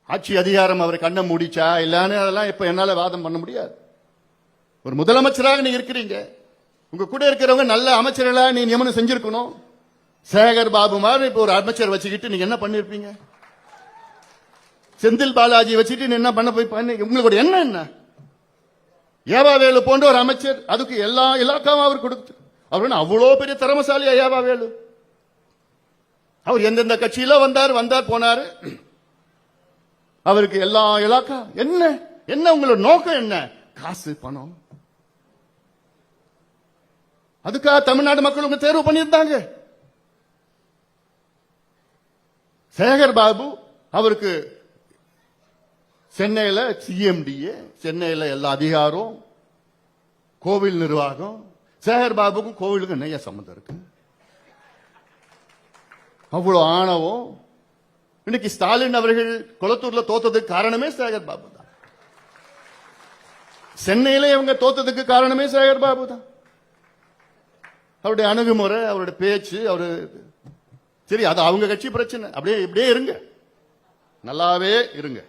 ஆட்சி அதிகாரம் அவர் கண்ணை மூடிச்சா இல்லன்னு அதெல்லாம் இப்ப என்னால வாதம் பண்ண முடியாது. ஒரு முதலமைச்சராக நீங்க இருக்கிறீங்க, உங்க கூட இருக்கிறவங்க நல்ல அமைச்சர்களா நீ நியமனம் செஞ்சிருக்கணும். சேகர் பாபு மாதிரி இப்ப ஒரு அமைச்சர் வச்சுக்கிட்டு நீங்க என்ன பண்ணிருப்பீங்க? செந்தில் பாலாஜி வச்சுட்டு நீ என்ன பண்ண போய் பண்ணி உங்களுக்கு என்ன ஏவாவேலு போன்ற ஒரு அமைச்சர், அதுக்கு எல்லா இலாக்காவும் அவர் கொடுத்து அவர் அவ்வளவு பெரிய திறமசாலி ஏவாவேலு. அவர் எந்தெந்த கட்சியில வந்தார் போனாரு. அவருக்கு எல்லா இலாக்கா என்ன உங்களோட நோக்கம் என்ன? காசு பணம். அதுக்காக தமிழ்நாடு மக்கள் உங்க தேர்வு பண்ணியிருந்தாங்க. சேகர் பாபு அவருக்கு சென்னையில சிஎம்டிஏ, சென்னையில எல்லா அதிகாரம், கோவில் நிர்வாகம். சேகர் பாபுக்கும் கோவிலுக்கும் நிறைய சம்பந்தம் இருக்கு. அவ்வளவு ஆணவம். இன்னைக்கு ஸ்டாலின் அவர்கள் கொளத்தூர்ல தோத்ததுக்கு காரணமே சேகர் பாபு தான். சென்னையில இவங்க தோத்ததுக்கு காரணமே சேகர் பாபு தான். அவருடைய அணுகுமுறை, அவருடைய பேச்சு, அவரு சரி அது அவங்க கட்சி பிரச்சனை. அப்படியே இப்படியே இருங்க, நல்லாவே இருங்க.